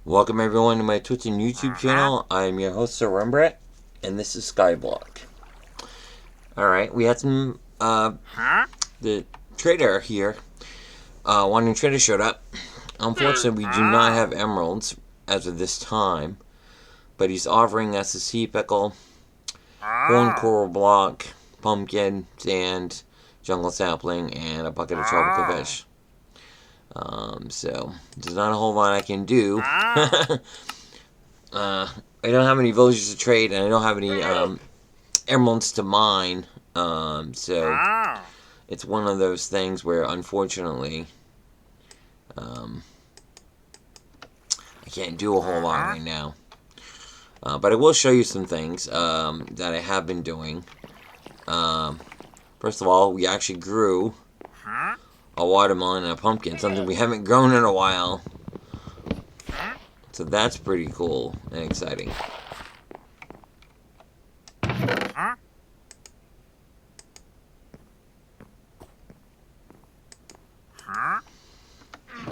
Welcome everyone to my Twitch and YouTube channel. I'm your host, Sir Rembrandt, and this is Skyblock. Alright, we had some, the trader here, wanting trader showed up. Unfortunately, we do not have emeralds as of this time, but he's offering us a sea pickle, horn coral block, pumpkin, sand, jungle sapling, and a bucket of tropical fish. So there's not a whole lot I can do. I don't have any villages to trade, and I don't have any emeralds to mine. So it's one of those things where, unfortunately, I can't do a whole lot right now. But I will show you some things that I have been doing. First of all, we actually grew a watermelon and a pumpkin, something we haven't grown in a while. So that's pretty cool and exciting.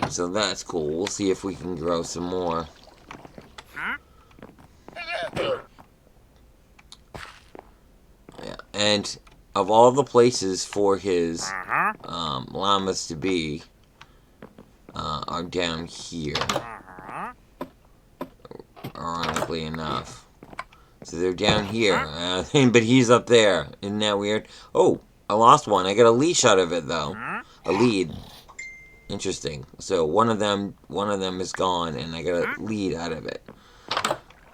So that's cool. We'll see if we can grow some more. Yeah, and of all the places for his llamas to be, are down here. Ironically enough. So they're down here, but he's up there. Isn't that weird? Oh, I lost one. I got a leash out of it though. A lead. Interesting. So one of them is gone, and I got a lead out of it.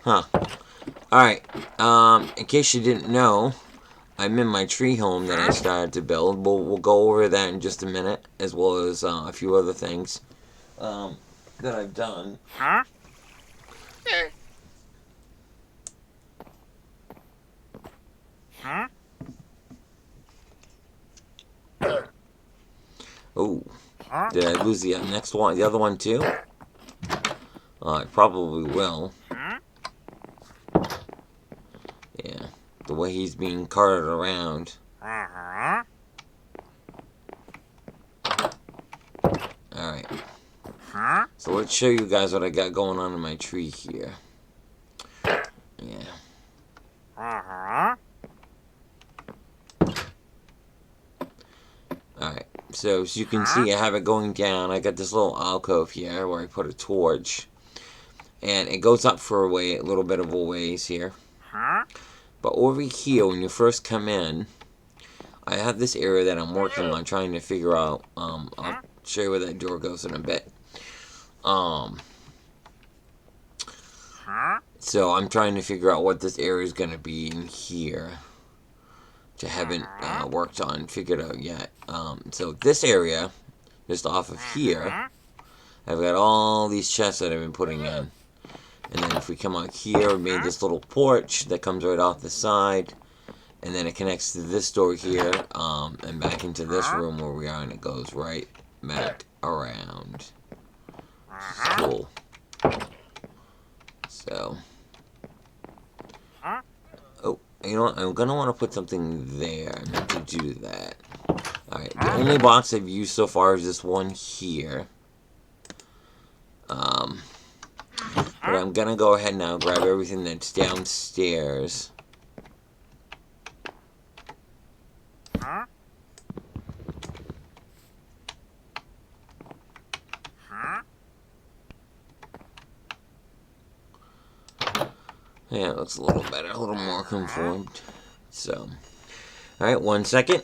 Huh. Alright. In case you didn't know, I'm in my tree home that I started to build. We'll go over that in just a minute, as well as a few other things that I've done. Oh, did I lose the next one? The other one too? I probably will. Yeah, the way he's being carted around. Alright. So let's show you guys what I got going on in my tree here. Yeah. Alright, so as you can see, I have it going down. I got this little alcove here where I put a torch. And it goes up for a little bit of a ways here. But over here, when you first come in, I have this area that I'm working on trying to figure out. I'll show you where that door goes in a bit. So I'm trying to figure out what this area is going to be in here. Which I haven't worked on, figured out yet. So this area, just off of here, I've got all these chests that I've been putting in. And then if we come out here, we made this little porch that comes right off the side. And then it connects to this door here, and back into this room where we are, and it goes right back around. Cool. So. Oh, you know what? I'm going to want to put something there. I meant to do that. Alright, the only box I've used so far is this one here. But I'm going to go ahead now and grab everything that's downstairs. Yeah, it looks a little better, a little more conformed. So, alright, 1 second.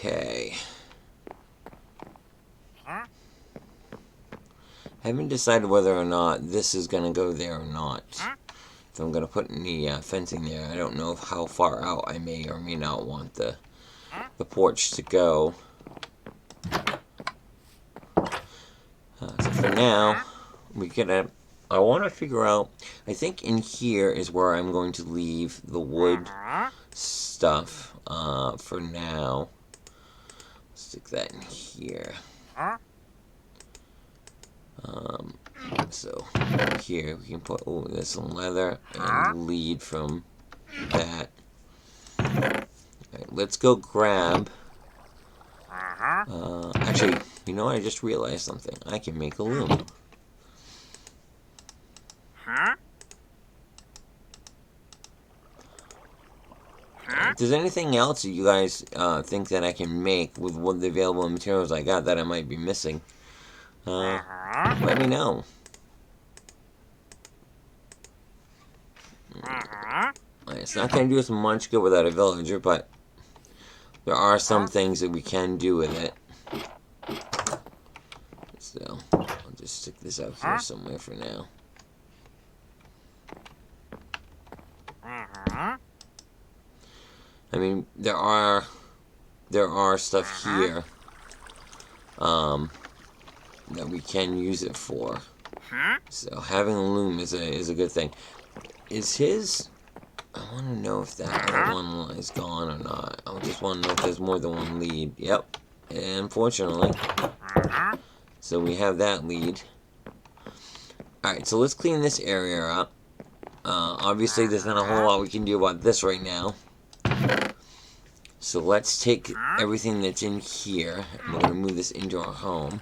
Okay. I haven't decided whether or not this is going to go there or not. If I'm going to put any fencing there, I don't know how far out I may or may not want the porch to go. So for now, I want to figure out, I think in here is where I'm going to leave the wood stuff for now. Stick that in here. So here we can put, oh, there's some leather and lead from that. Alright, let's go grab, actually, you know, I just realized something. I can make a loom. If there's anything else that you guys think that I can make with what the available materials I got that I might be missing, let me know. It's not going to do us much good without a villager, but there are some things that we can do with it. So, I'll just stick this out here somewhere for now. I mean, there are stuff here that we can use it for. So having a loom is a good thing. Is his? I want to know if that other one is gone or not. I just want to know if there's more than one lead. Yep, unfortunately. So we have that lead. All right, so let's clean this area up. Obviously, there's not a whole lot we can do about this right now. So let's take everything that's in here, and we're going to move this into our home.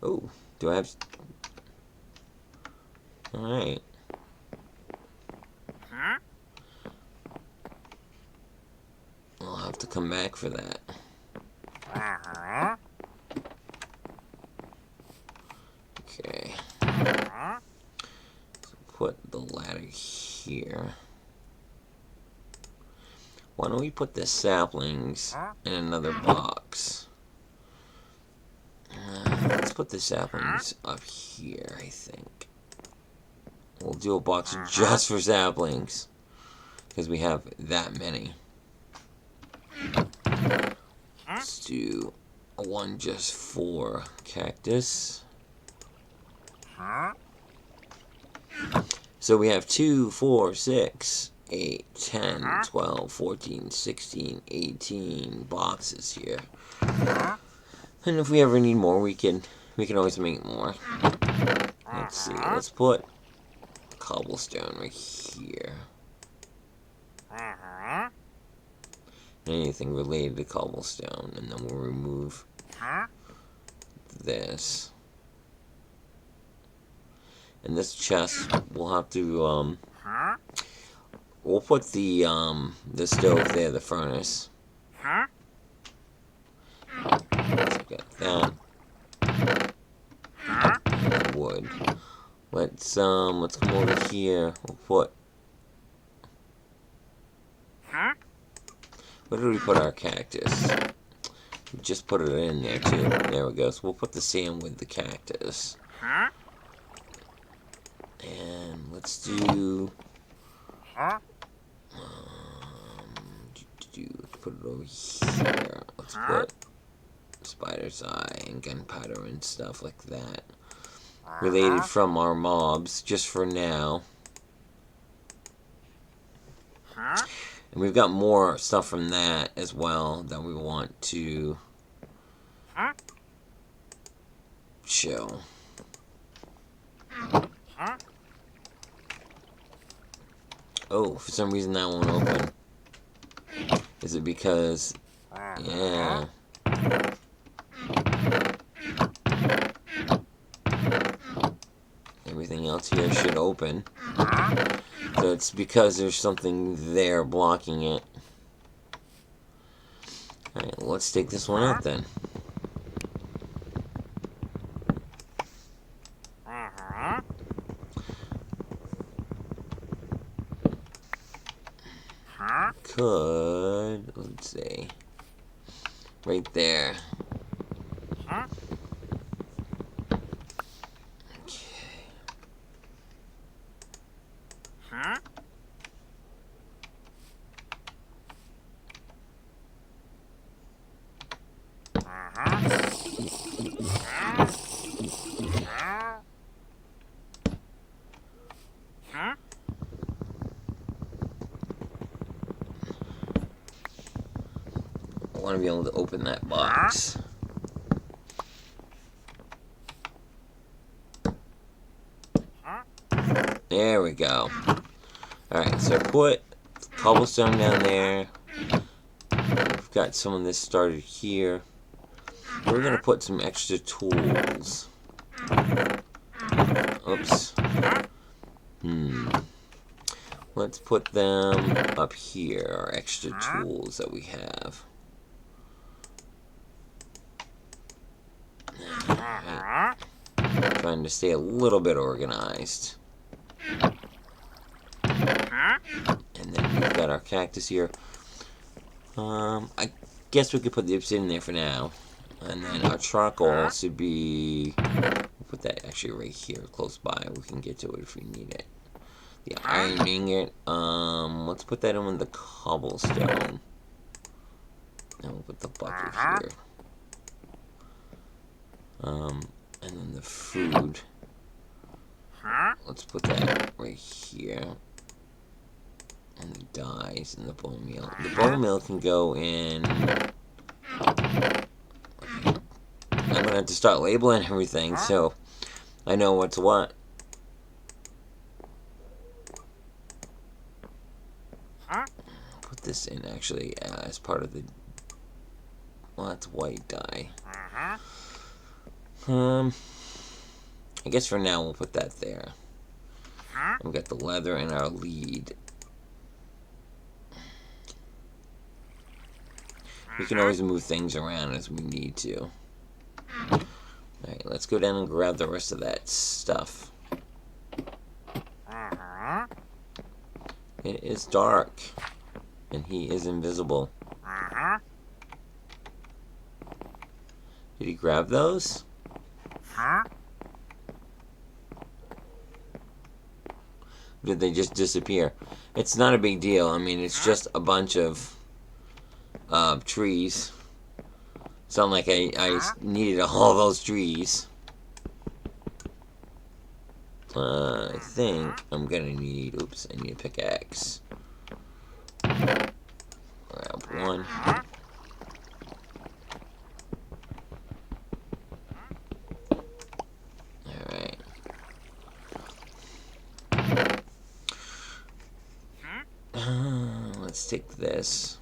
Oh, do I have... Alright. I'll have to come back for that. Okay. So put the ladder here. Why don't we put the saplings in another box? Let's put the saplings up here, I think. We'll do a box just for saplings, because we have that many. Let's do a one just for cactus. So we have 2, 4, 6, 8, 10, 12, 14, 16, 18 boxes here. And if we ever need more, we can always make more. Let's see. Let's put cobblestone right here. Anything related to cobblestone, and then we'll remove this. And this chest, we'll have to we'll put the stove there, the furnace. Let's get that. Wood. Let's come over here. We'll put. Where did we put our cactus? We just put it in there too. There we go. So we'll put the sand with the cactus. And let's do. Put it over here. Let's put spider's eye and gunpowder and stuff like that. Related from our mobs, just for now. And we've got more stuff from that as well that we want to show. Oh, for some reason that won't open. Is it because... Yeah. Everything else here should open. So it's because there's something there blocking it. Alright, let's take this one out then. Could, let's see, right there. want to be able to open that box. There we go. Alright, so put cobblestone down there. We've got some of this started here. We're going to put some extra tools. Oops. Let's put them up here, our extra tools that we have. Right. Trying to stay a little bit organized. And then we've got our cactus here. I guess we could put the obsidian there for now. And then our charcoal should be... We'll put that actually right here, close by. We can get to it if we need it. The iron ingot. Let's put that in with the cobblestone. And we'll put the bucket here. And then the food. Let's put that right here. And the dyes and the bone meal. The bone meal can go in... I'm gonna have to start labeling everything so I know what's what. Put this in actually as part of the... Well, that's white dye. I guess for now we'll put that there. We've got the leather and our lead. We can always move things around as we need to. Alright, let's go down and grab the rest of that stuff. It is dark. And he is invisible. Did he grab those? Did they just disappear? It's not a big deal. I mean, it's just a bunch of trees. Sound like I needed all those trees. I think I'm gonna need... Oops, I need a pickaxe. Grab one. Alright. Let's take this.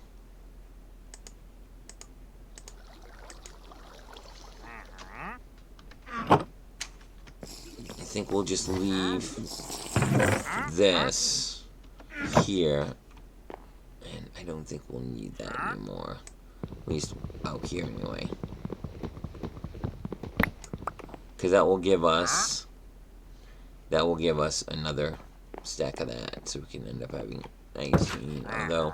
I think we'll just leave this here. And I don't think we'll need that anymore. At least out here anyway. Because that will give us another stack of that. So we can end up having 19. Although,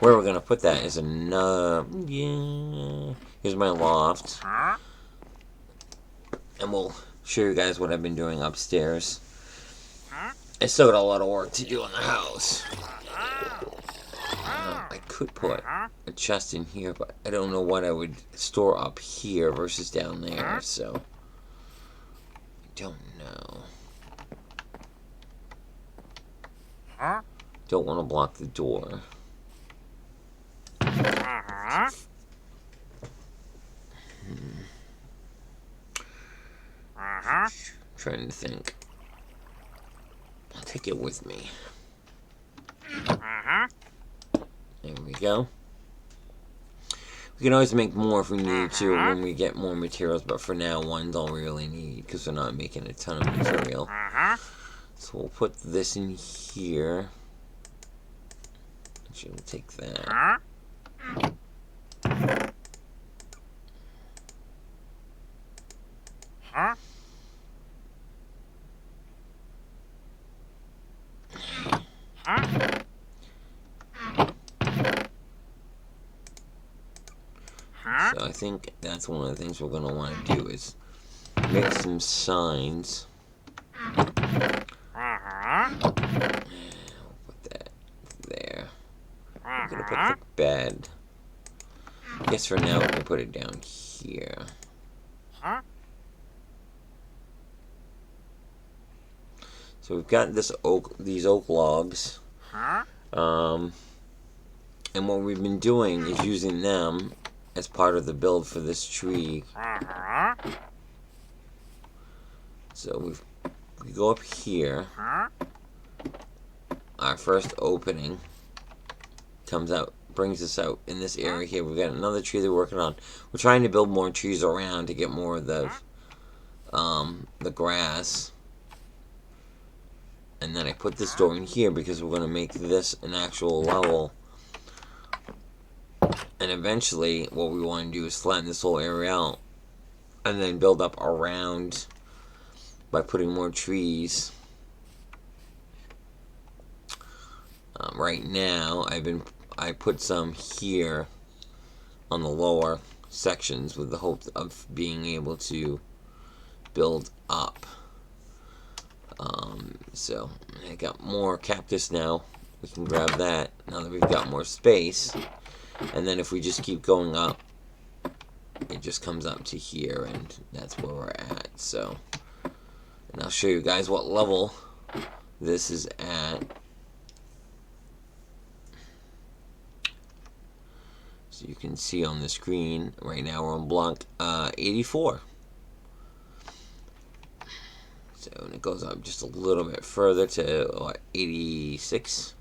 where we're going to put that is another... Yeah. Here's my loft. And we'll show you guys what I've been doing upstairs. I still got a lot of work to do on the house. I could put a chest in here, but I don't know what I would store up here versus down there, so... I don't know. Don't want to block the door. Trying to think. I'll take it with me. There we go. We can always make more if we need to when we get more materials, but for now, one's all we really need because we're not making a ton of material. So we'll put this in here. Actually, we'll take that. So I think that's one of the things we're going to want to do is make some signs. We'll put that there. We're going to put the bed. I guess for now we can put it down here. So we've got these oak logs. And what we've been doing is using them as part of the build for this tree. So we go up here. Our first opening comes out, brings us out in this area here. We've got another tree that we're working on. We're trying to build more trees around to get more of the grass. And then I put this door in here because we're going to make this an actual level. And eventually, what we want to do is flatten this whole area out. And then build up around by putting more trees. Right now, I put some here on the lower sections with the hope of being able to build up. So I got more cactus now. We can grab that now that we've got more space. And then if we just keep going up, it just comes up to here, and that's where we're at. So, and I'll show you guys what level this is at. So you can see on the screen, right now we're on block 84. So, and it goes up just a little bit further to, what, 86?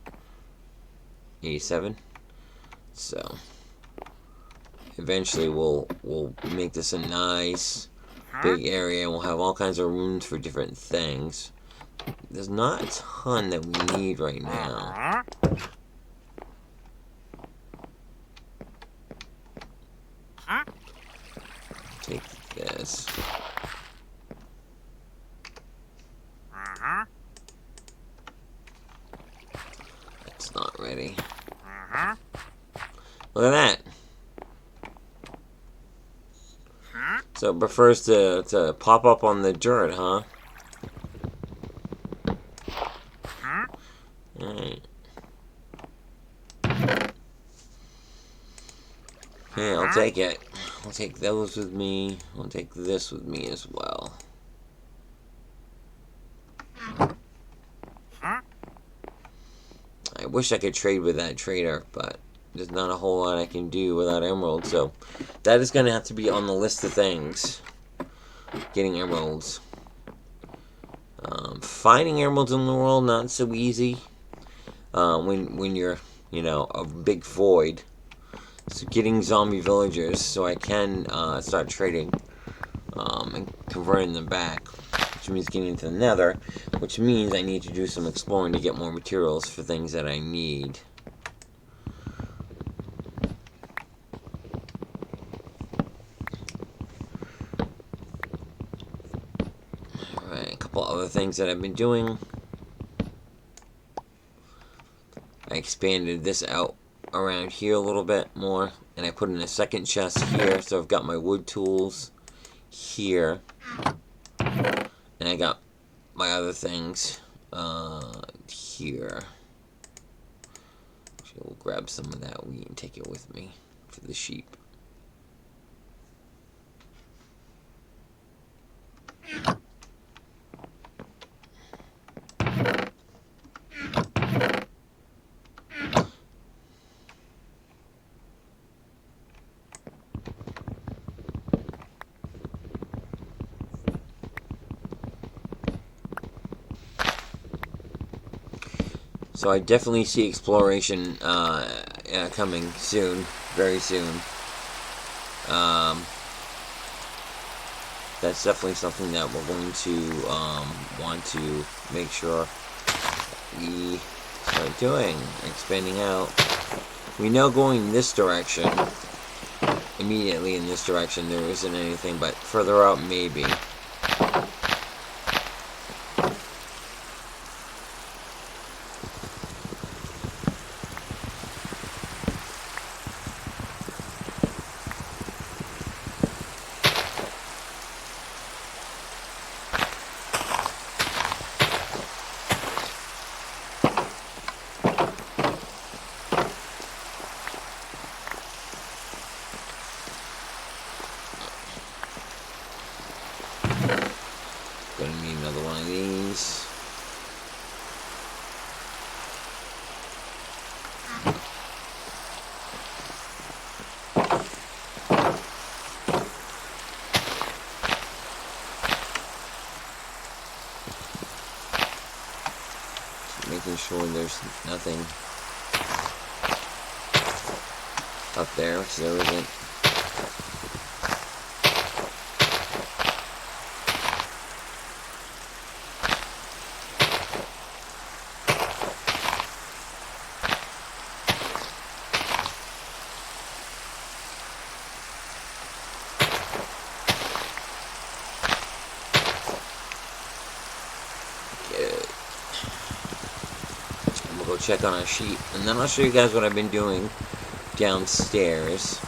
87? So, eventually we'll make this a nice big area, and we'll have all kinds of rooms for different things. There's not a ton that we need right now. Take this. It's not ready. Look at that. So it prefers to pop up on the dirt, huh? Alright. Okay, I'll take it. I'll take those with me. I'll take this with me as well. I wish I could trade with that trader, but there's not a whole lot I can do without emeralds, so that is going to have to be on the list of things. Getting emeralds. Finding emeralds in the world, not so easy. When you're, a big void. So getting zombie villagers so I can start trading and converting them back, which means getting into the nether, which means I need to do some exploring to get more materials for things that I need. Alright, a couple other things that I've been doing. I expanded this out around here a little bit more, and I put in a second chest here, so I've got my wood tools here, and I got my other things here. Actually, we'll grab some of that wheat and take it with me for the sheep. So I definitely see exploration coming soon, very soon. That's definitely something that we're going to want to make sure we start doing, expanding out. We know going this direction, immediately in this direction, there isn't anything, but further out maybe. making sure there's nothing up there, which there isn't. We'll go check on our sheep, and then I'll show you guys what I've been doing downstairs.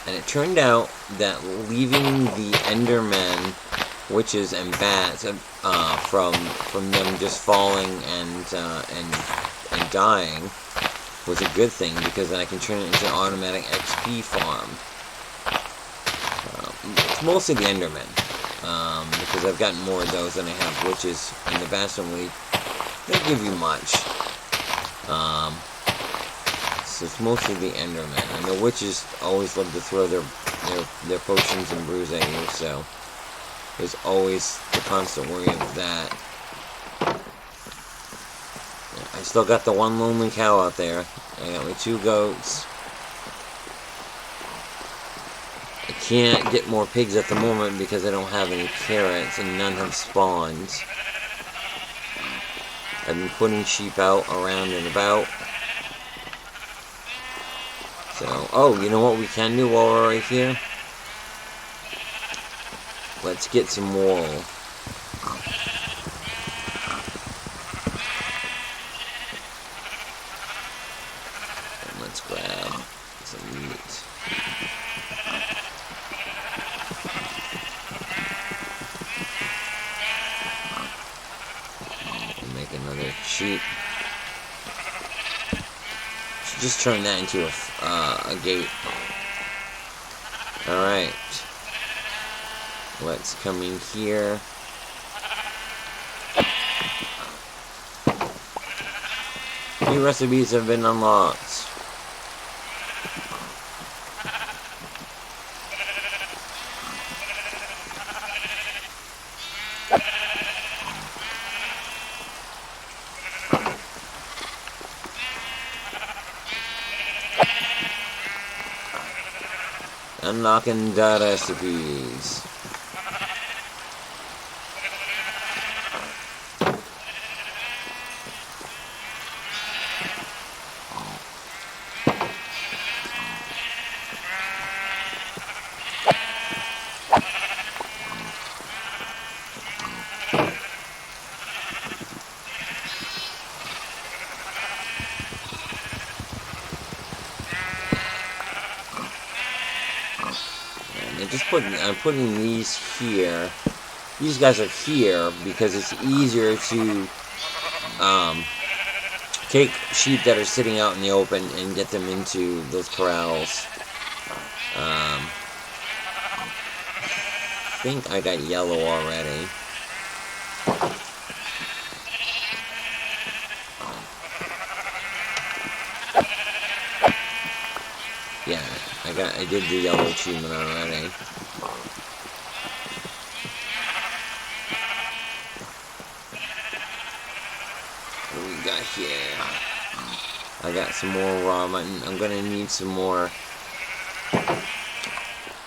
And it turned out that leaving the Endermen, witches, and bats from them just falling and dying was a good thing, because then I can turn it into an automatic XP farm. It's mostly the Endermen, because I've gotten more of those than I have witches, and the bats don't really give you much. So it's mostly the Endermen, and the witches always love to throw their potions and brews at you, so there's always the constant worry of that. I still got the one lonely cow out there. I got my 2 goats. I can't get more pigs at the moment because I don't have any carrots and none have spawned. I've been putting sheep out around and about. So, oh, you know what we can do while we're right here? Let's get some wool. And let's grab some meat. And make another sheep. Just turn that into a gate. Alright. Let's come in here. New recipes have been unlocked. Unlocking the recipes. I'm putting these here. These guys are here because it's easier to take sheep that are sitting out in the open and get them into those corrals. I think I got yellow already. Yeah, I did the yellow achievement already. What do we got here? I got some more raw mutton. I'm gonna need some more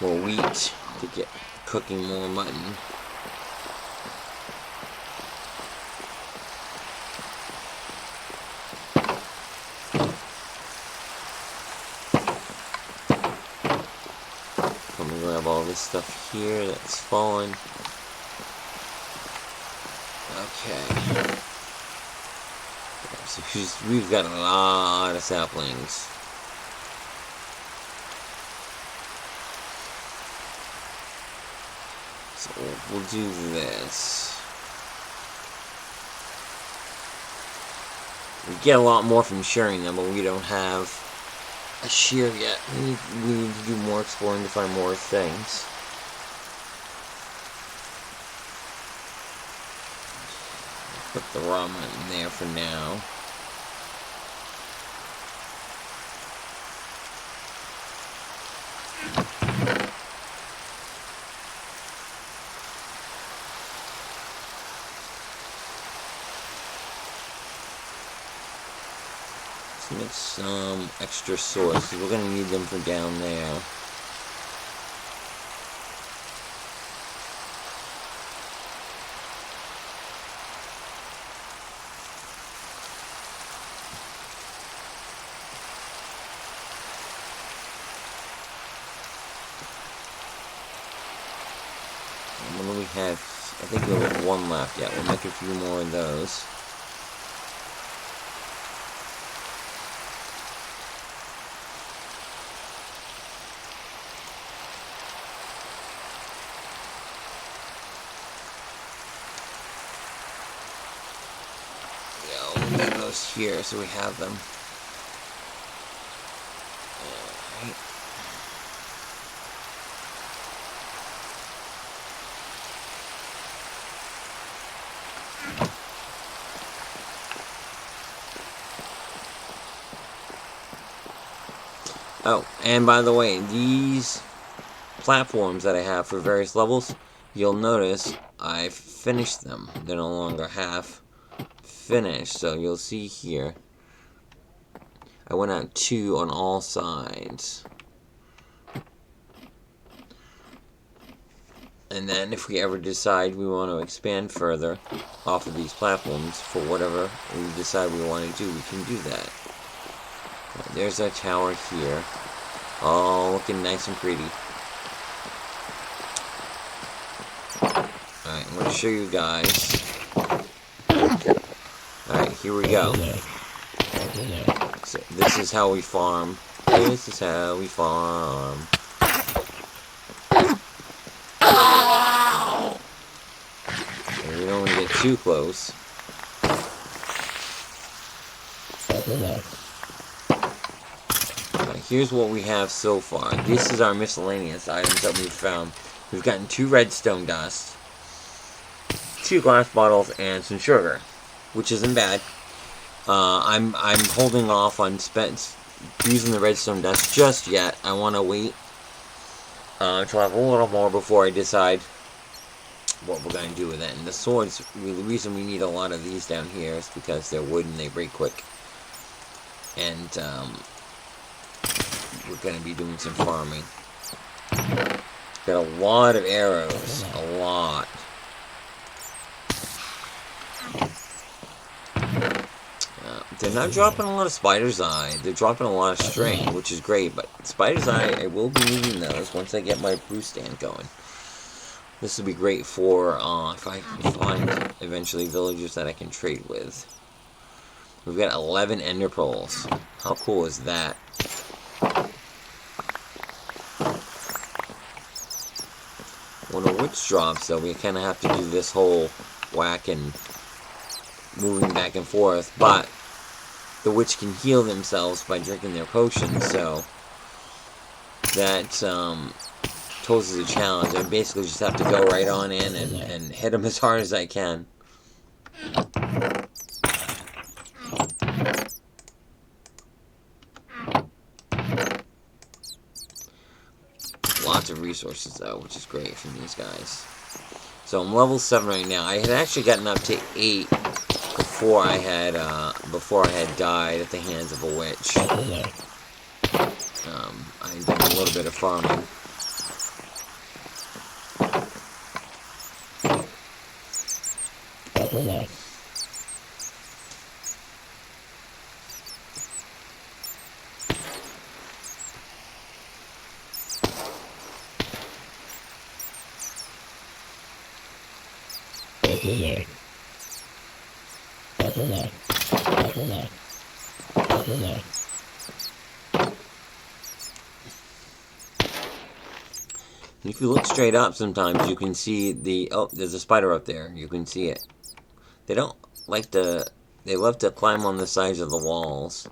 wheat to get cooking more mutton. Grab all this stuff here that's fallen. Okay. So we've got a lot of saplings. So we'll do this. We get a lot more from sharing them, but we don't have a shear yet. We need to do more exploring to find more things. Put the raw mutton there for now. Let's make some extra swords, because we're going to need them for down there. What do we have? I think we have one left. Yeah, we'll make a few more of those. Yeah, we'll leave those here so we have them. Alright. Oh, and by the way, these platforms that I have for various levels, you'll notice I've finished them. They're no longer half finished, so you'll see here I went out 2 on all sides. And then if we ever decide we want to expand further off of these platforms for whatever we decide we want to do, we can do that. There's our tower here. All looking nice and pretty. Alright, I'm going to show you guys. Alright, here we go. So this is how we farm. This is how we farm. And we don't want to get too close. Here's what we have so far. This is our miscellaneous items that we've found. We've gotten 2 redstone dust, 2 glass bottles, and some sugar, which isn't bad. I'm holding off on using the redstone dust just yet. I want to wait until I have a little more before I decide what we're going to do with it. And the swords, the reason we need a lot of these down here is because they're wood and they break quick. And we're going to be doing some farming. Got a lot of arrows. A lot. They're not dropping a lot of spider's eye. They're dropping a lot of string, which is great. But spider's eye, I will be needing those once I get my brew stand going. This will be great for if I can find eventually villagers that I can trade with. We've got 11 ender pearls. How cool is that? When a witch drops, though, we kind of have to do this whole whack and moving back and forth. But the witch can heal themselves by drinking their potions, so that poses a challenge. I basically just have to go right on in and hit them as hard as I can. Lots of resources, though, which is great from these guys. So I'm level 7 right now. I had actually gotten up to 8 before I had died at the hands of a witch. I did a little bit of farming. If you look straight up sometimes, you can see there's a spider up there. You can see it. They don't like to, they love to climb on the sides of the walls.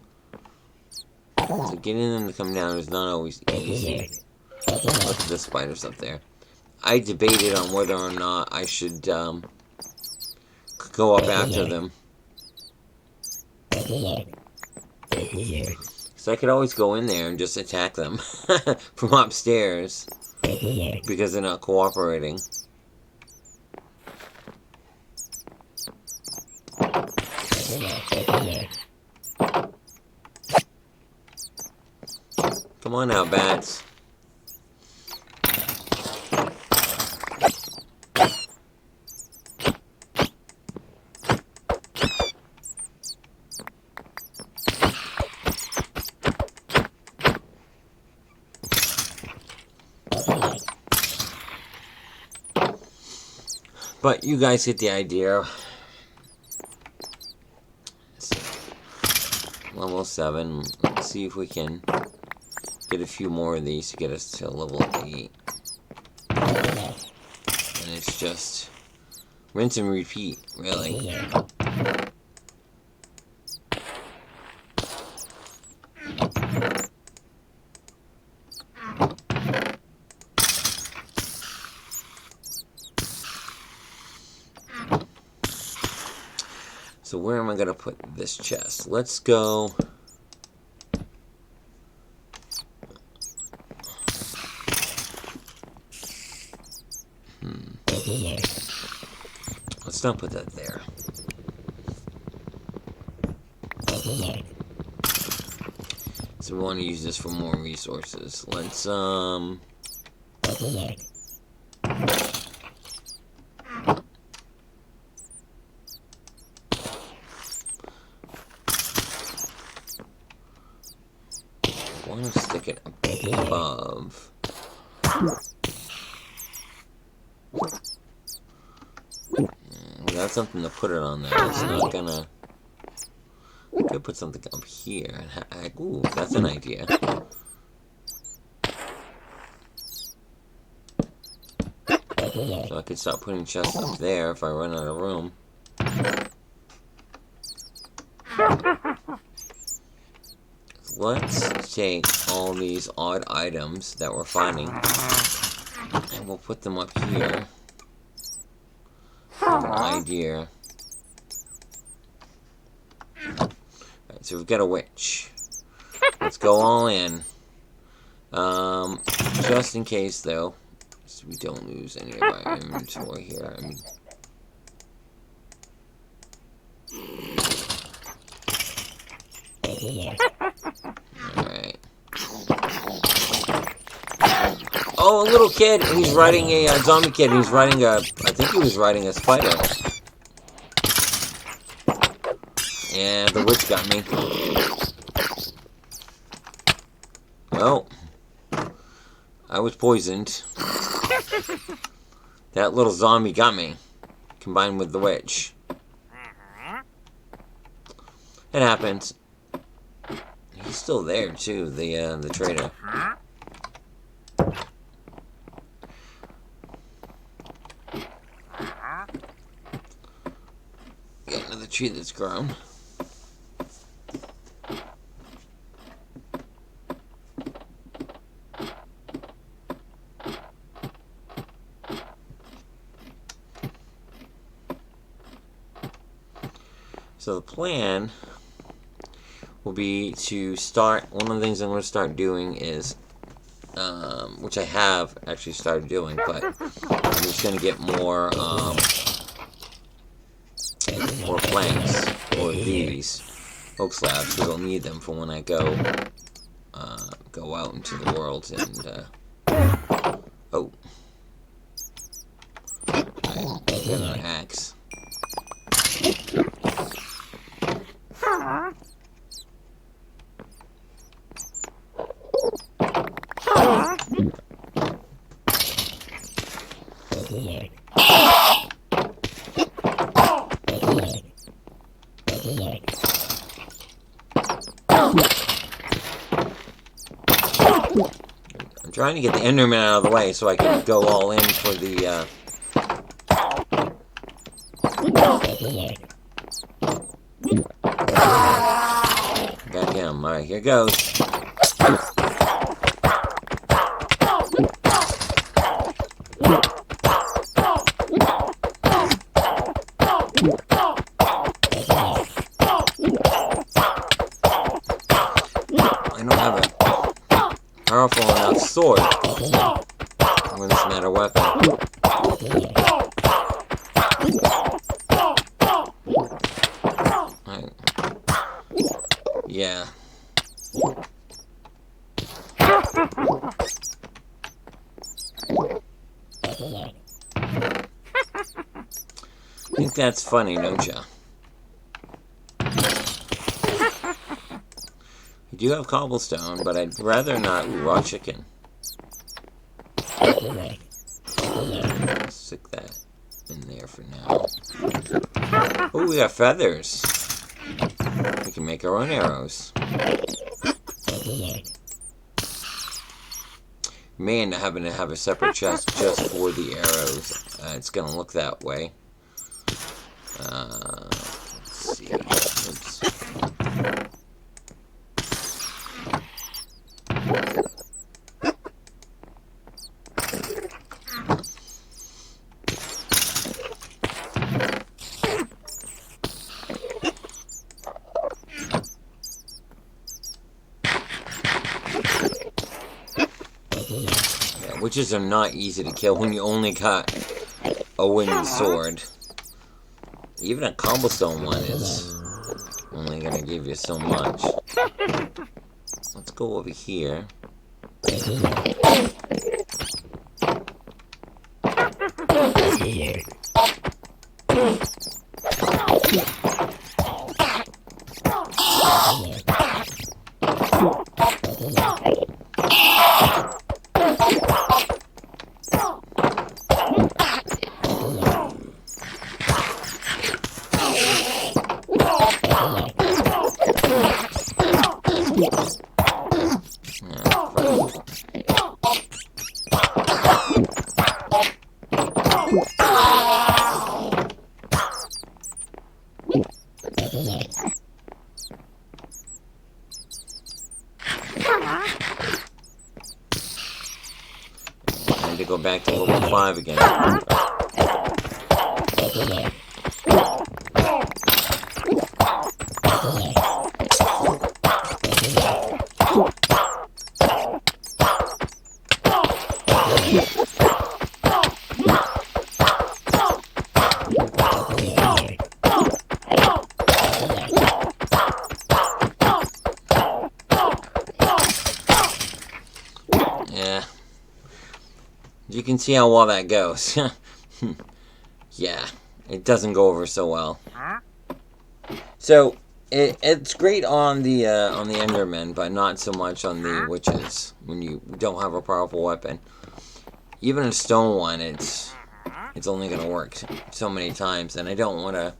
So getting them to come down is not always easy. Look at the spiders up there. I debated on whether or not I should go up after them. So I could always go in there and just attack them from upstairs because they're not cooperating. Come on now, bats. But you guys get the idea. Level 7. Let's see if we can get a few more of these to get us to level 8. And it's just rinse and repeat, really. So where am I going to put this chest? Let's go... Let's not put that there. So we want to use this for more resources. Let's, want to stick it above. That's something to put it on there. It's not gonna... I could put something up here. Ooh, that's an idea. So I could start putting chests up there if I run out of room. Let's take all these odd items that we're finding and we'll put them up here. An idea. Alright, so we've got a witch. Let's go all in. Just in case though, so we don't lose any of our inventory here. I mean, alright. Oh, a little kid, and he's riding a zombie kid, and he's riding a, I think he was riding a spider. Yeah, the witch got me. Well, I was poisoned. That little zombie got me, combined with the witch. It happens. He's still there too, the trader. Got another tree that's grown. So the plan will be to start, one of the things I'm going to start doing is, which I have actually started doing, but I'm just going to get more, more planks for these oak slabs, because I'll need them for when I go out into the world and, oh. Alright, get another axe. I'm trying to get the Enderman out of the way so I can go all in for the, got him. Alright, here goes. I don't have a powerful enough sword with this matter weapon. Right. Yeah. think that's funny, don't ya? I do have cobblestone, but I'd rather not. Ooh, raw chicken. Stick that in there for now. Oh, we got feathers. We can make our own arrows. Man, having to have a separate chest just for the arrows. It's gonna look that way. Let's see. Oops. Witches are not easy to kill when you only got a wooden sword. Even a cobblestone one is only gonna give you so much. Let's go over here. Time to go back to level 5 again. Yeah. You can see how well that goes. Yeah, it doesn't go over so well. So it's great on the Endermen, but not so much on the witches when you don't have a powerful weapon. Even a stone one, it's only gonna work so many times, and I don't want to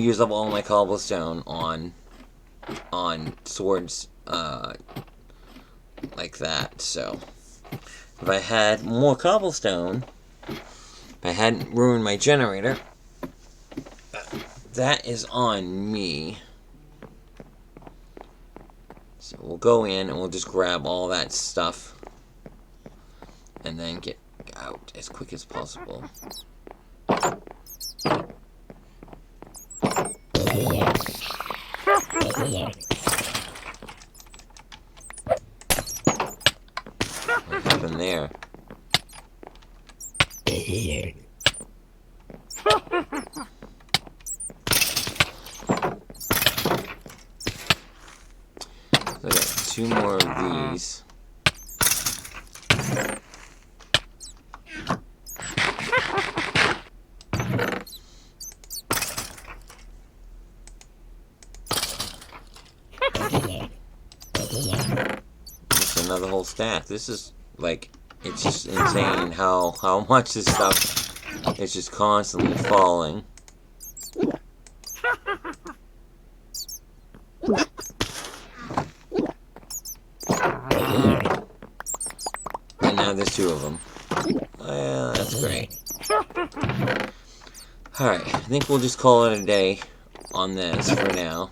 use up all my cobblestone on swords like that. So if I had more cobblestone, if I hadn't ruined my generator, that is on me. So we'll go in and we'll just grab all that stuff and then get out as quick as possible. What happened there? So I got 2 more of these. That's another whole stack. This is like, it's just insane how much this stuff is just constantly falling. And now there's 2 of them. Well, that's great. Alright, I think we'll just call it a day on this for now.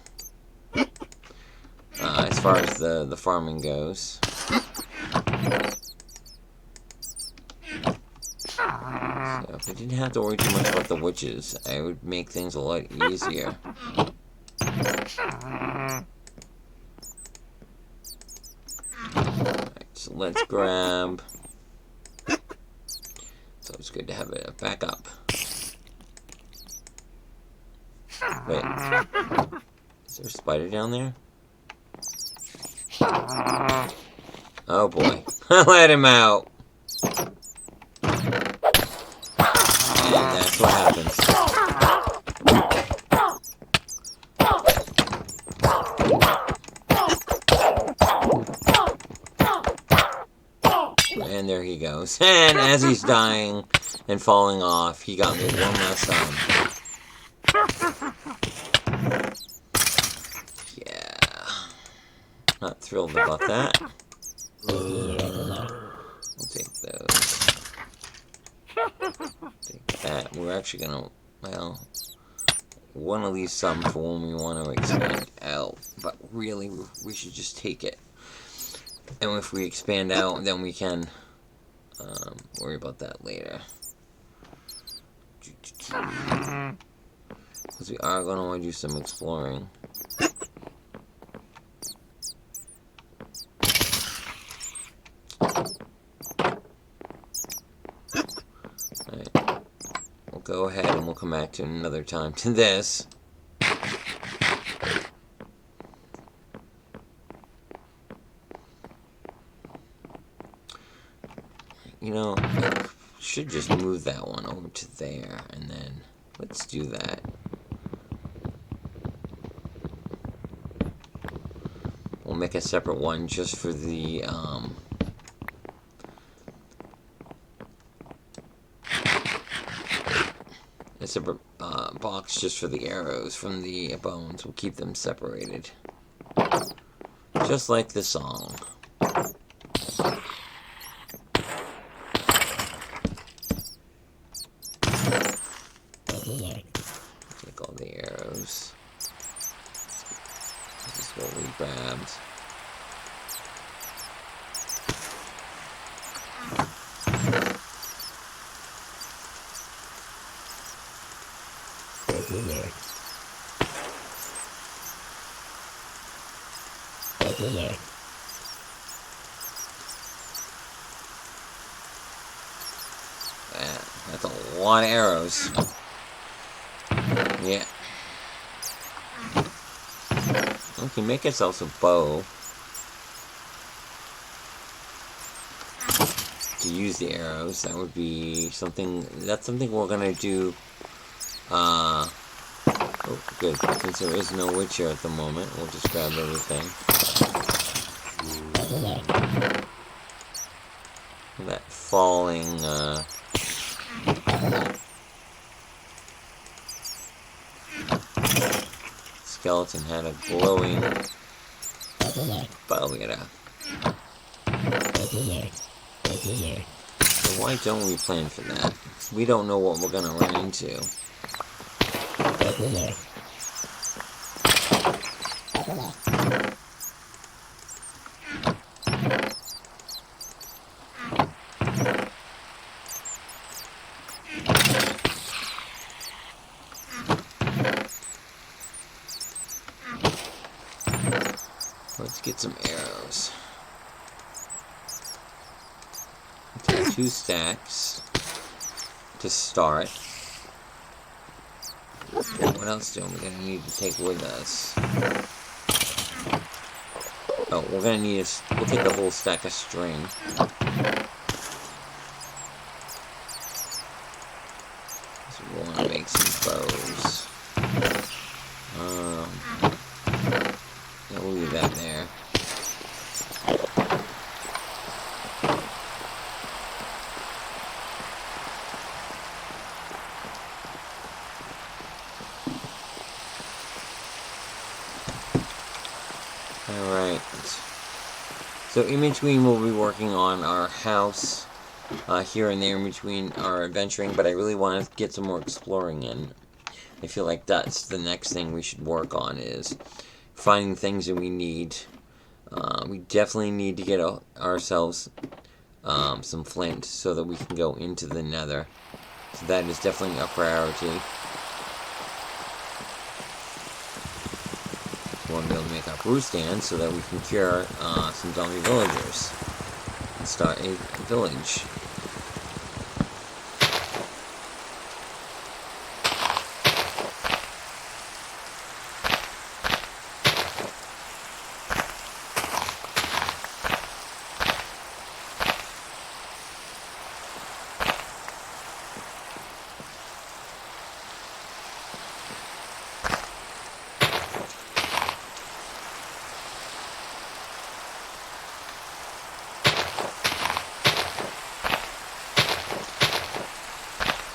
As far as the farming goes. So if I didn't have to worry too much about the witches, I would make things a lot easier. Alright, so let's grab... So it's good to have a backup. Wait. Is there a spider down there? Oh boy. Let him out! And that's what happens. arrows. And as he's dying and falling off, he got me one last time. Yeah. Not thrilled about that. We'll take those. Take that. We're actually gonna, well, want to leave some for when we want to expand out. But really, we should just take it. And if we expand out, then we can worry about that later. Because we are going to want to do some exploring. Alright. We'll go ahead and we'll come back to another time to this. You know, I should just move that one over to there, and then let's do that. We'll make a separate one just for the, a separate box just for the arrows from the bones. We'll keep them separated. Just like the song. Take all the arrows. This is what we grabbed. That's a lot of arrows. Yeah. We can make ourselves a bow to use the arrows. That would be something. That's something we're gonna do. Oh, good. Since there is no witch here at the moment, we'll just grab everything. That falling. Skeleton had a glowing bow. We gotta. So why don't we plan for that? We don't know what we're gonna run into. Let's get some arrows. Take 2 stacks to start. What else do we gonna need to take with us? Oh, we're gonna need we'll take a whole stack of string. So we want to make some bows. Yeah, we'll leave that there. Alright. So in between we'll be working on our house here and there in between our adventuring, but I really want to get some more exploring in. I feel like that's the next thing we should work on, is finding things that we need. We definitely need to get ourselves some flint so that we can go into the nether. So that is definitely a priority. We want to be able to make our brew stand so that we can cure some zombie villagers and start a village.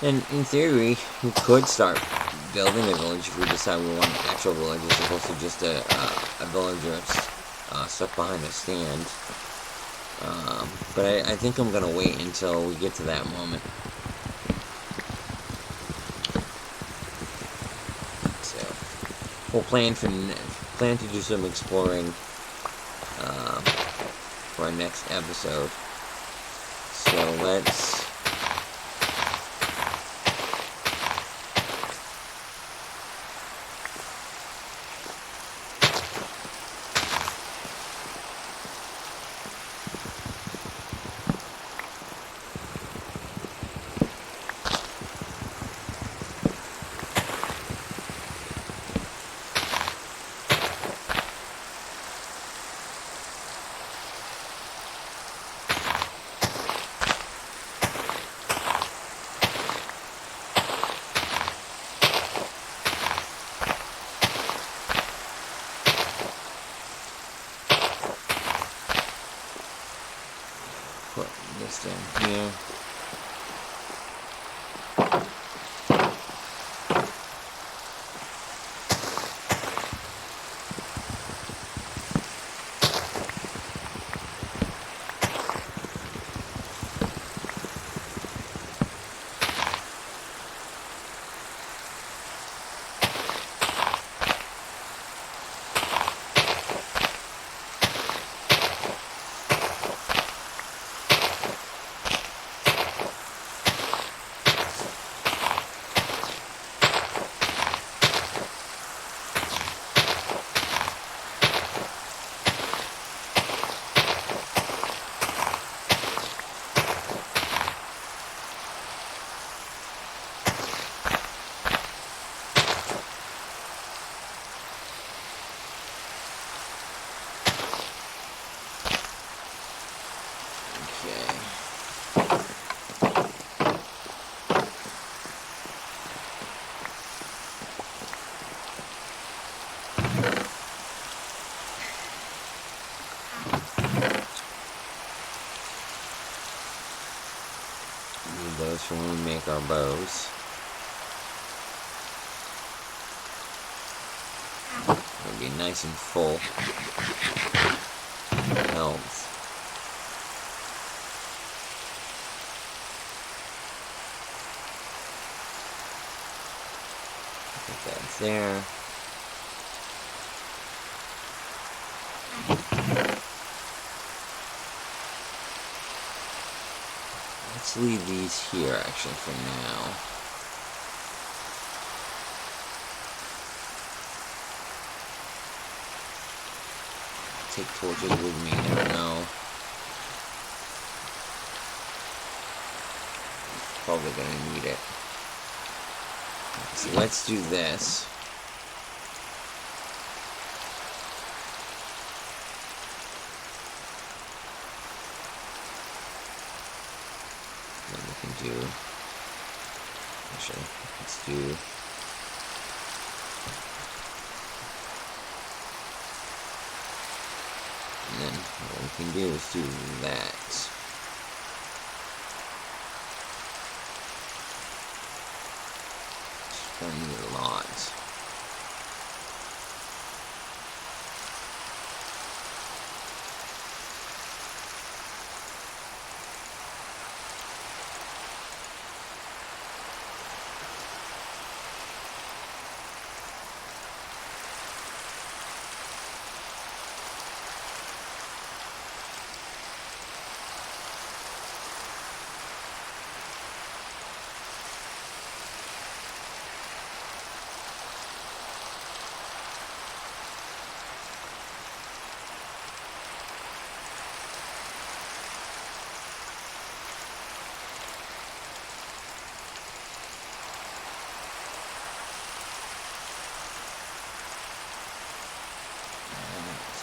And in theory, we could start building a village if we decide we want an actual village as opposed to just a villager stuck behind a stand. But I think I'm gonna wait until we get to that moment. So we'll plan to do some exploring for our next episode. So let's put this down here. Need those for when we make our bows. It'll be nice and full. Helps. Put that there. Let's leave these here actually for now. Take torches with me, never know. Probably gonna need it. So let's do this. Then we can do, actually, let's do and then what we can do is do that. Just gonna need a lot.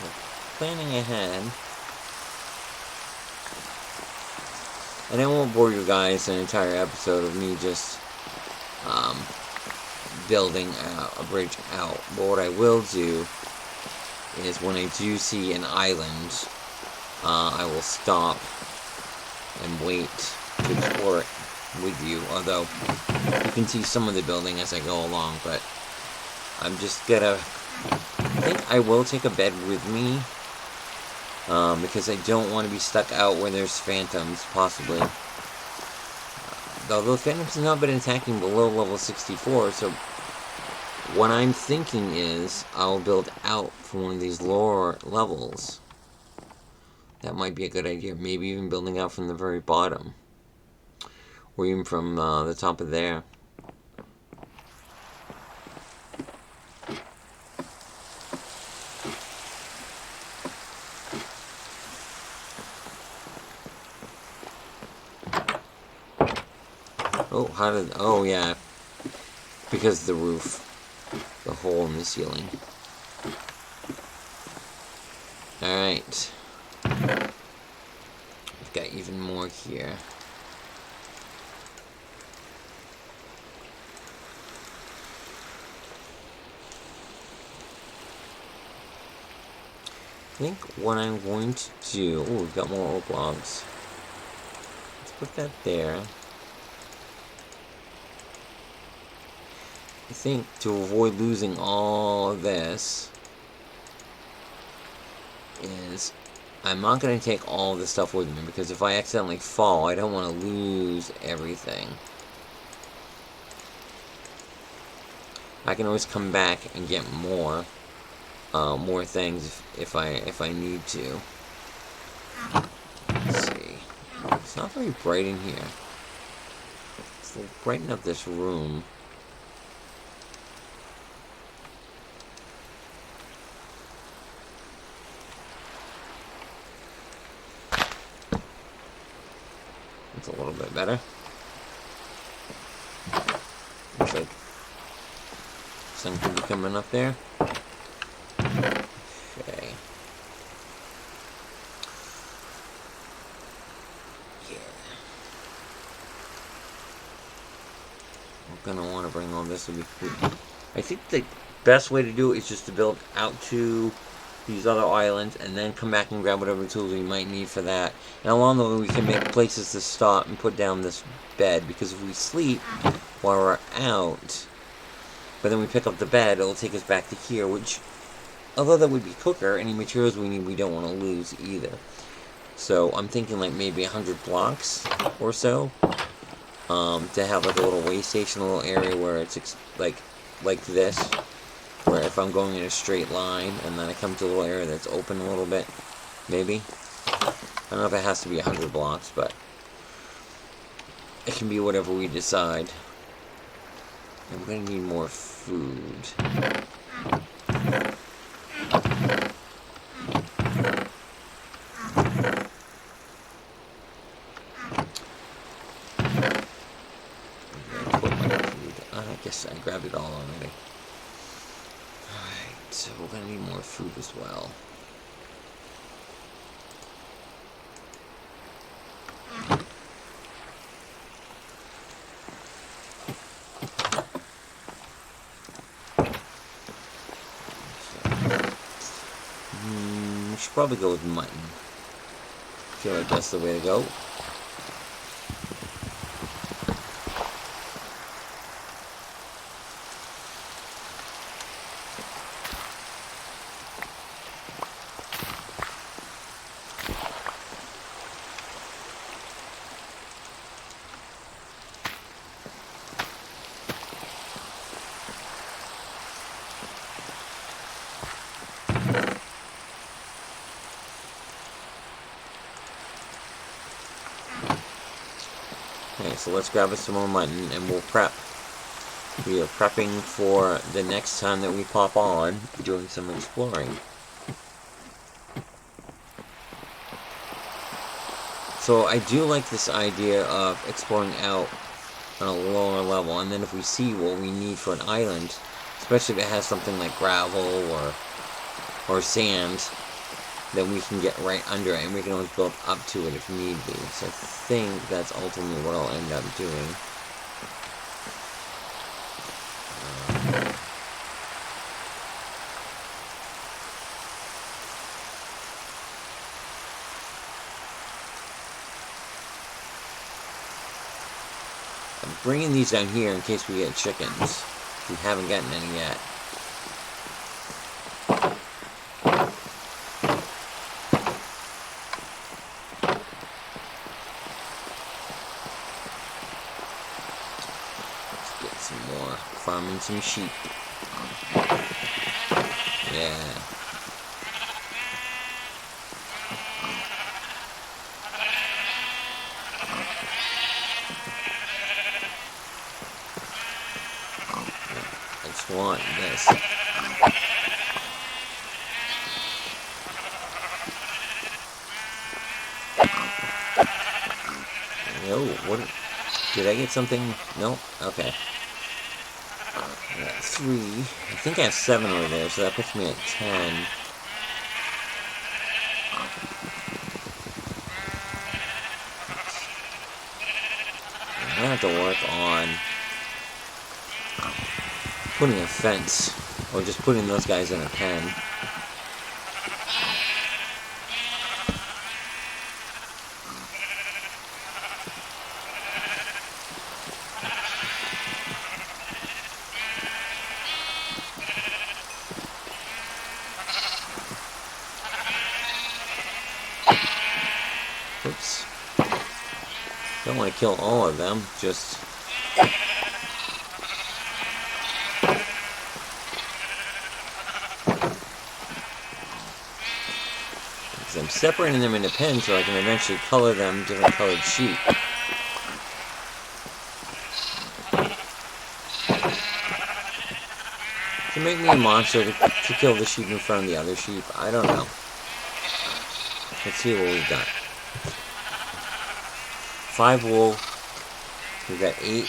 So planning ahead. And I won't bore you guys an entire episode of me just building a bridge out. But what I will do is when I do see an island, I will stop and wait to explore it with you, although you can see some of the building as I go along, but I'm just gonna... I think I will take a bed with me, because I don't want to be stuck out where there's phantoms, possibly. Although phantoms have not been attacking below level 64, so what I'm thinking is I'll build out from one of these lower levels. That might be a good idea. Maybe even building out from the very bottom. Or even from the top of there. Oh, how did... Oh, yeah. Because of the roof. The hole in the ceiling. Alright. We've got even more here. I think what I'm going to do... Oh, we've got more oak logs. Let's put that there. I think to avoid losing all of this is I'm not going to take all the stuff with me, because if I accidentally fall, I don't want to lose everything. I can always come back and get more things if I need to. Let's see. It's not very bright in here. Let's brighten up this room. It's a little bit better. Looks like sun could be coming up there. Okay. Yeah. I'm gonna want to bring all this to be cool. I think the best way to do it is just to build out to these other islands and then come back and grab whatever tools we might need for that. And along the way we can make places to stop and put down this bed, because if we sleep while we're out, but then we pick up the bed, it'll take us back to here, which, although that would be quicker, any materials we need we don't want to lose either. So I'm thinking like maybe 100 blocks or so, to have like a little way station, a little area where it's like this, where if I'm going in a straight line and then I come to a little area that's open a little bit, maybe. I don't know if it has to be 100 blocks, but it can be whatever we decide. I'm gonna need more food. I guess I grabbed it all already. Alright, so we're gonna need more food as well. We should probably go with mutton. I feel like that's the way to go. Okay, so let's grab us some more mutton and we'll prep. We are prepping for the next time that we pop on, doing some exploring. So I do like this idea of exploring out on a lower level, and then if we see what we need for an island, especially if it has something like gravel or sand, then we can get right under it, and we can always build up to it if need be. So I think that's ultimately what I'll end up doing. bringing these down here in case we get chickens. We haven't gotten any yet. Let's get some more. Farming some sheep. Yeah. I just want this. No, what? Did I get something? No? Okay. I got 3. I think I have 7 over there, so that puts me at 10. I'm gonna have to work on putting a fence, or just putting those guys in a pen. Oops. Don't want to kill all of them, just... because I'm separating them into pens so I can eventually color them different colored sheep. To make me a monster to kill the sheep in front of the other sheep, I don't know. Let's see what we've got. 5 wool. We've got 8.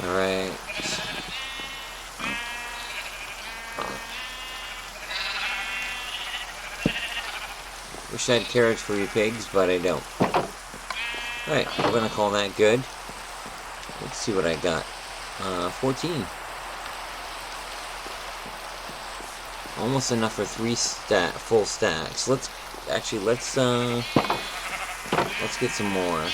Alright. Wish I had carrots for you pigs, but I don't. Alright, we're gonna call that good. Let's see what I got. 14. Almost enough for 3 full stacks. Let's get some more.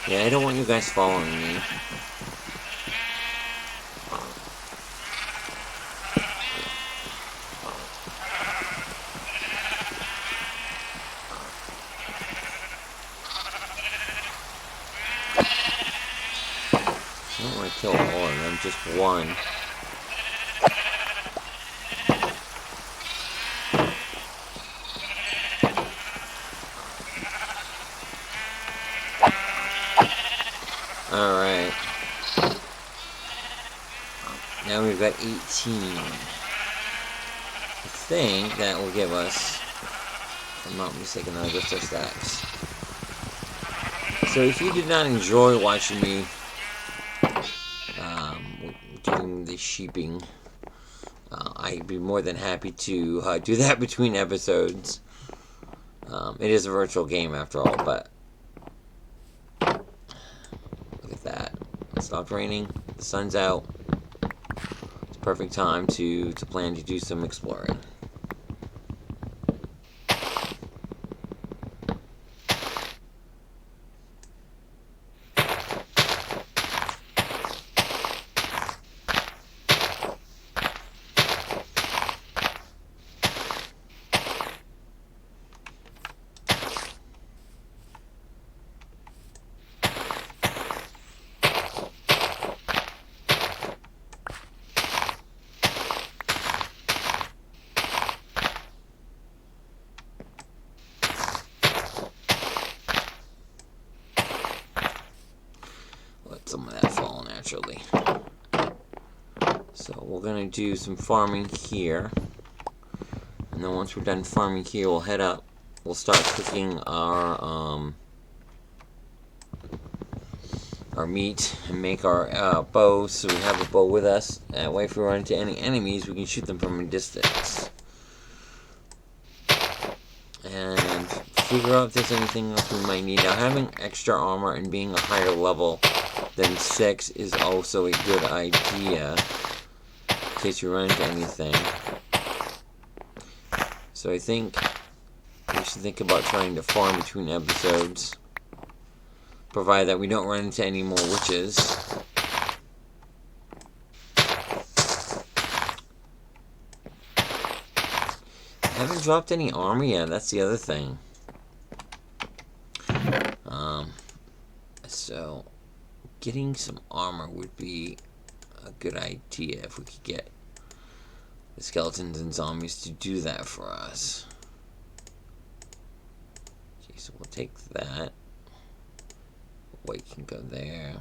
Yeah, I don't want you guys following me. I don't want to kill all of them, just one. Alright. Now we've got 18. I think that will give us, if I'm not mistaken, another 6 stacks. So if you did not enjoy watching me doing the sheeping, I'd be more than happy to do that between episodes. It is a virtual game after all, but look at that. It stopped raining, the sun's out. It's a perfect time to plan to do some exploring. eventually. So we're going to do some farming here. And then once we're done farming here, we'll head up. We'll start cooking our meat and make our bows, so we have a bow with us. That way if we run into any enemies, we can shoot them from a distance. And figure out if there's anything else we might need. Now, having extra armor and being a higher level than 6 is also a good idea, in case you run into anything. So I think we should think about trying to farm between episodes, provided that we don't run into any more witches. I haven't dropped any armor yet, that's the other thing. So getting some armor would be a good idea if we could get the skeletons and zombies to do that for us. Okay, so we'll take that. White can go there.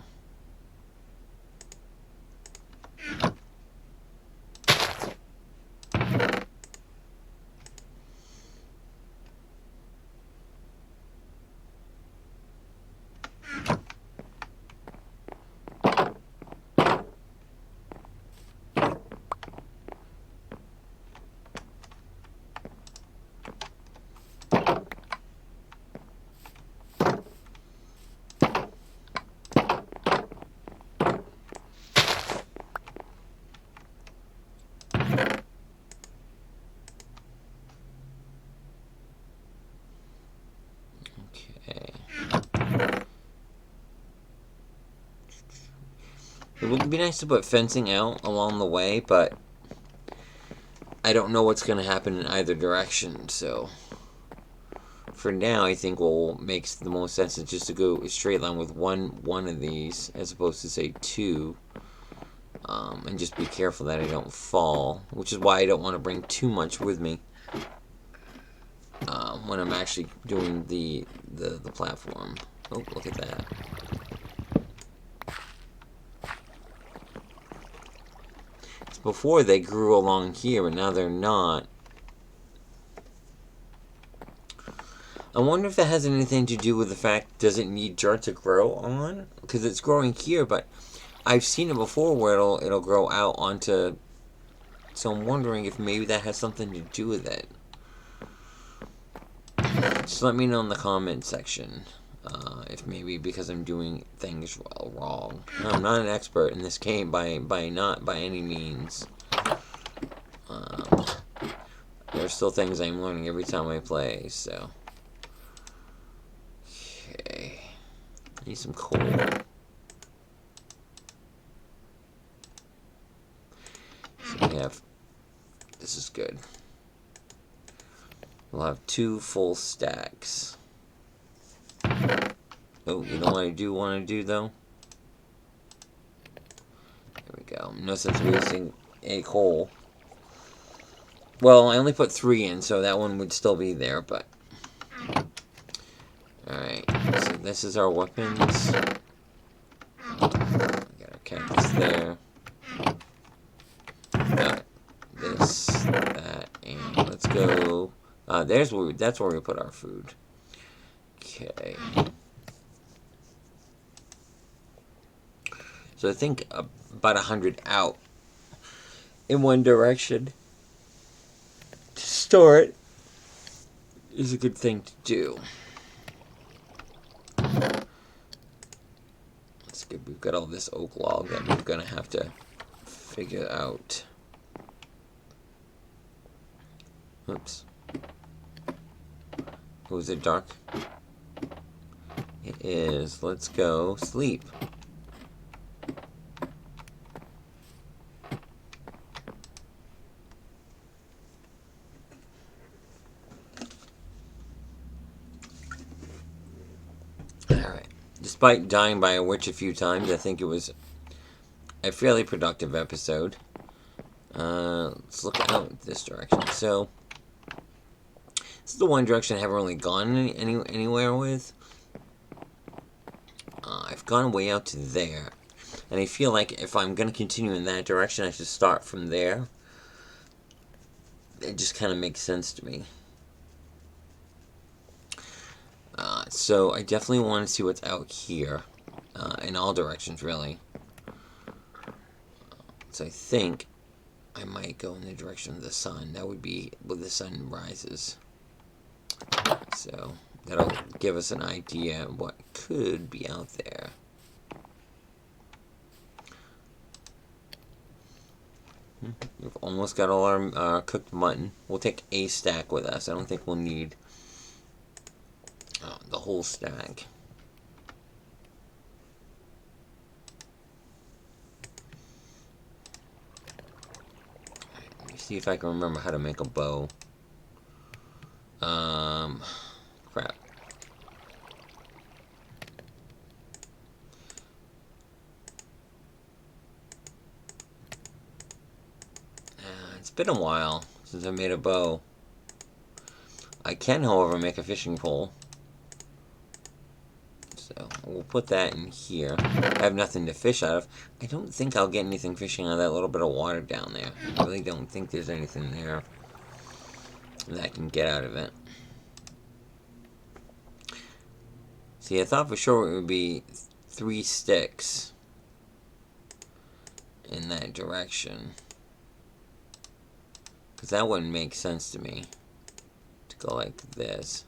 It would be nice to put fencing out along the way, but I don't know what's going to happen in either direction, so for now I think what makes the most sense is just to go a straight line with one of these as opposed to say 2, and just be careful that I don't fall, which is why I don't want to bring too much with me when I'm actually doing the platform. Oh, look at that. Before they grew along here, but now they're not. I wonder if that has anything to do with the fact, does it need dirt to grow on? Because it's growing here, but I've seen it before where it'll grow out onto. So I'm wondering if maybe that has something to do with it. Just let me know in the comment section if maybe because I'm doing things wrong. I'm not an expert in this game by any means. There are still things I'm learning every time I play, so. Okay. I need some coal. So we have. This is good. We'll have 2 full stacks. Oh, you know what I do want to do, though? There we go. No sense wasting a coal. Well, I only put 3 in, so that one would still be there, but... Alright, so this is our weapons. We got our cactus there. Got this, that, and let's go... that's where we put our food. Okay. So I think about 100 out in one direction to store it is a good thing to do. That's good. We've got all this oak log that we're gonna have to figure out. Oops. Oh, is it dark? It is. Let's go sleep. Alright. Despite dying by a witch a few times, I think it was a fairly productive episode. Let's look out this direction. So, this is the one direction I haven't really gone anywhere with. I've gone way out to there. And I feel like if I'm going to continue in that direction, I should start from there. It just kind of makes sense to me. So I definitely want to see what's out here. In all directions, really. So I think I might go in the direction of the sun. That would be where the sun rises. So that'll give us an idea of what could be out there. We've almost got all our cooked mutton. We'll take a stack with us. I don't think we'll need the whole stack. Let me see if I can remember how to make a bow. Crap. It's been a while since I made a bow. I can, however, make a fishing pole. So we'll put that in here. I have nothing to fish out of. I don't think I'll get anything fishing out of that little bit of water down there. I really don't think there's anything there that I can get out of it. See, I thought for sure it would be 3 sticks in that direction. Because that wouldn't make sense to me. To go like this.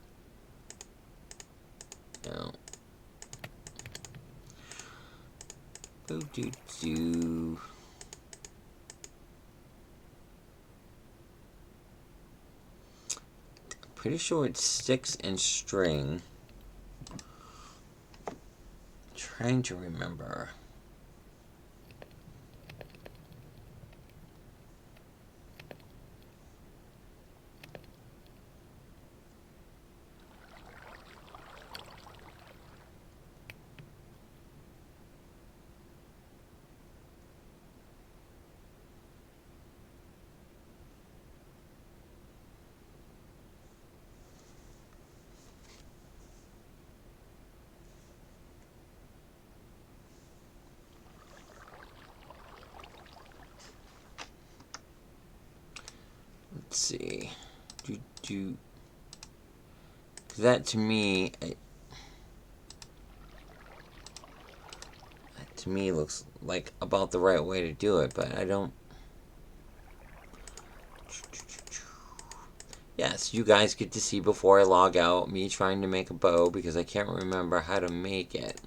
No. Boo-doo-doo. Pretty sure it's sticks and string. Trying to remember. Let's see. That to me, looks like about the right way to do it, but I don't. Yes, you guys get to see before I log out me trying to make a bow because I can't remember how to make it.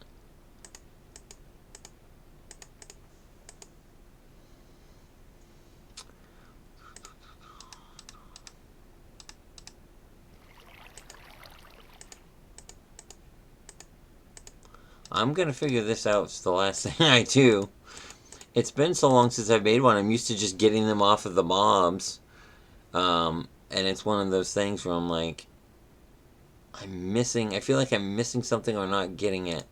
I'm gonna figure this out. It's the last thing I do. It's been so long since I've made one. I'm used to just getting them off of the mobs. And it's one of those things where I'm like, I feel like I'm missing something or not getting it.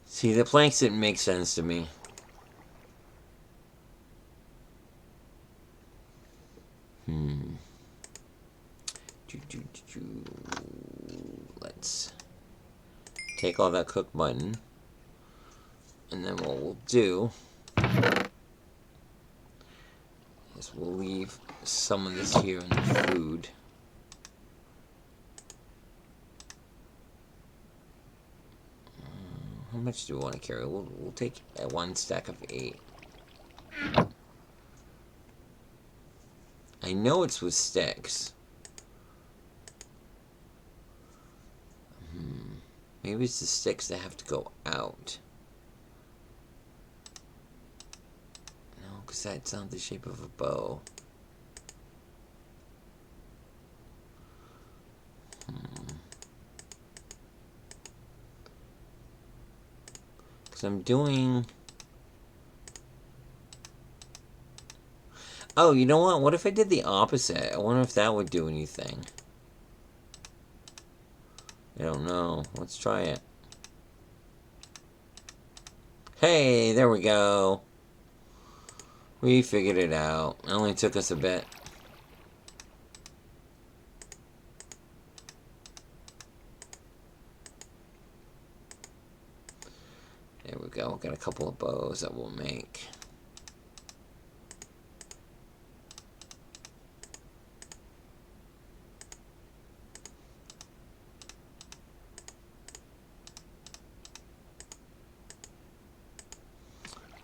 See, the planks didn't make sense to me. Let's take all that cooked mutton. And then what we'll do is we'll leave some of this here in the food. How much do we want to carry? We'll take 1 stack of 8. I know it's with sticks. Maybe it's the sticks that have to go out. No, because that's not the shape of a bow. Because I'm doing... Oh, you know what? What if I did the opposite? I wonder if that would do anything. I don't know. Let's try it. Hey, there we go. We figured it out. It only took us a bit. go. We'll get a couple of bows that we'll make.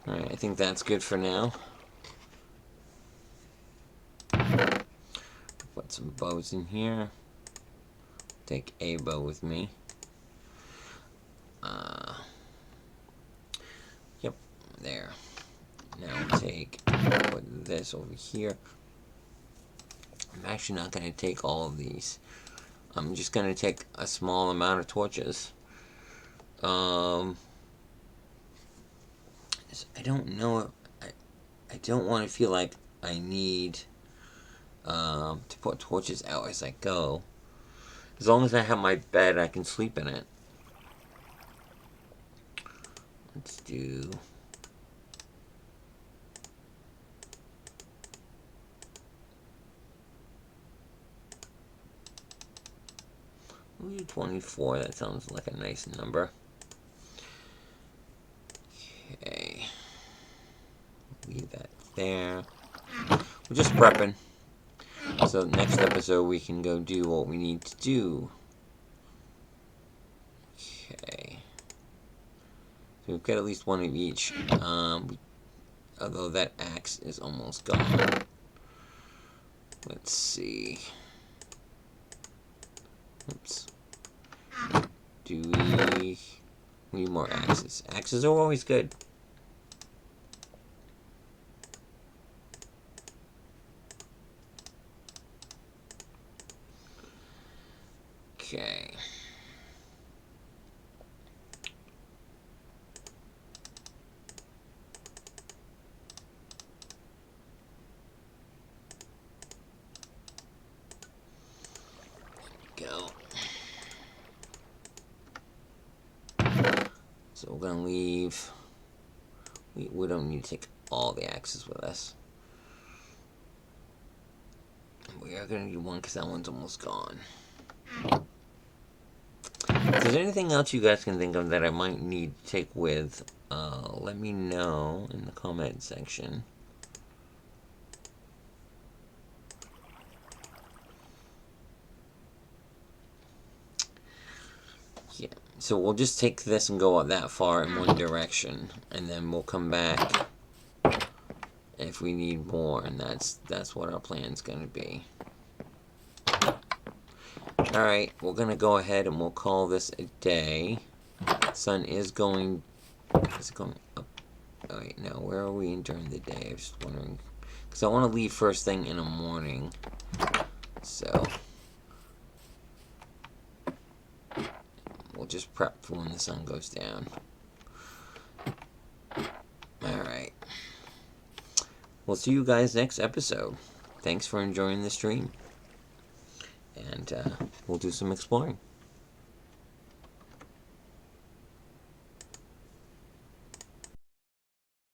Alright, I think that's good for now. Put some bows in here. Take a bow with me. Yep, there. Now put this over here. I'm actually not going to take all of these. I'm just going to take a small amount of torches. I don't know. I don't want to feel like I need to put torches out as I go. As long as I have my bed, I can sleep in it. Let's do... We'll do 24. That sounds like a nice number. Okay. Leave that there. We're just prepping. So next episode we can go do what we need to do. Okay. So we've got at least one of each. Although that axe is almost gone. Let's see. Oops. Do we need more axes? Axes are always good. Okay. Go. So we're gonna leave. We don't need to take all the axes with us. We are gonna do one because that one's almost gone. If there's anything else you guys can think of that I might need to take with, let me know in the comment section. Yeah, so we'll just take this and go that far in one direction, and then we'll come back if we need more, and that's what our plan's gonna be. Alright, we're gonna go ahead and we'll call this a day. Sun is going... Is it going up? Oh, wait, no, where are we during the day? I was just wondering. Because I want to leave first thing in the morning. So... we'll just prep for when the sun goes down. Alright. We'll see you guys next episode. Thanks for enjoying the stream. And we'll do some exploring.